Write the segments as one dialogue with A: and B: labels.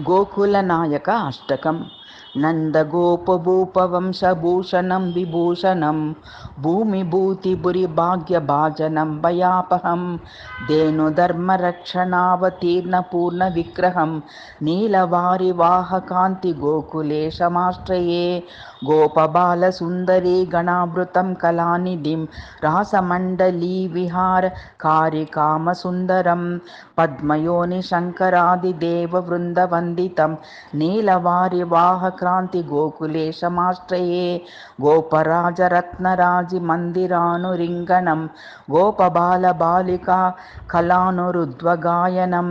A: गोकुलनायक अष्टकम् नन्दगोपभूपवंशभूषणं विभूषणं भूमिभूतिभुरिभाग्यभाजनं भयापहं धेनुधर्मरक्षणावतीर्णपूर्णविग्रहं नीलवारिवाहकान्तिगोकुलेशमाश्रये गोपबालसुन्दरी गणावृतं कलानिधिं रासमण्डलीविहारकारिकामसुन्दरं पद्मयोनिशङ्करादिदेववृन्दवन्दितं नीलवारिवाहक्रान्तिगोकुलेशमाश्रये गोपराजरत्नराजिमन्दिरानुरिङ्गणं गोपबालबालिका कलानुरुद्वगायनं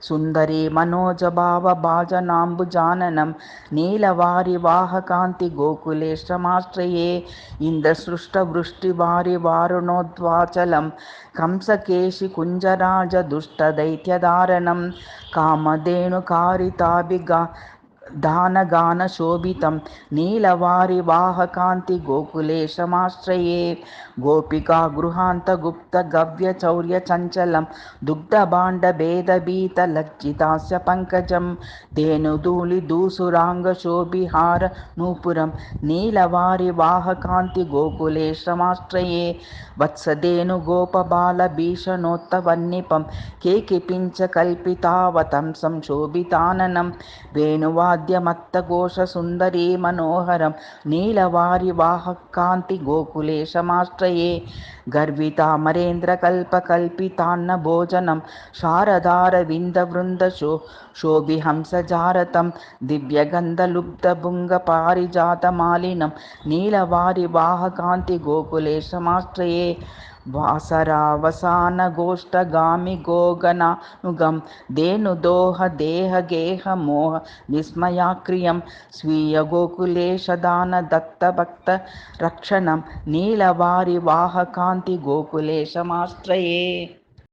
A: सुन्दरी मनोजभावभाजनाम्बुजाननं नीलवारिवाहकान्तिगोकुलेशमाश्रये इन्द्रसृष्टवृष्टिवारिवारुणोद्वाचलं कंसकेशिकुञ्जराजदुष्टदैत्यधारणं कामधेनुकारिताभिगा दानगानशोभितं नीलवारिवाहकान्तिगोकुलेशमाश्रये गोपिका गृहान्तगुप्तगव्यचौर्यचञ्चलं दुग्धभाण्डभेदभीतलज्जितास्य पङ्कजं धेनुधूलिधूसुराङ्गशोभिहारनूपुरं नीलवारिवाहकान्तिगोकुलेशमाश्रये वत्सधेनुगोपबालभीषणोत्तवन्निपं केकिपिञ्चकल्पितावतंसं शोभिताननं वेणुवाद्यमत्तघोषसुन्दरी मनोहरं नीलवारिवाहकान्तिगोकुलेशमाश्रये गर्वितामरेन्द्रकल्पकल्पितान्नभोजनं शारदारविन्दवृन्दशोभिहंसजारतं दिव्यगन्धलुब्धभुङ्गपारिजातमालिनं नीलवारिवाहकान्तिगोकुलेशमाश्रये वासरावसानगोष्ठगामि गोगनानुगं धेनुदोहदेहगेहमोह विस्मयाक्रियं स्वीयगोकुलेशदानदत्तभक्तरक्षणं नीलवारिवाहकान्तिगोकुलेशमाश्रये।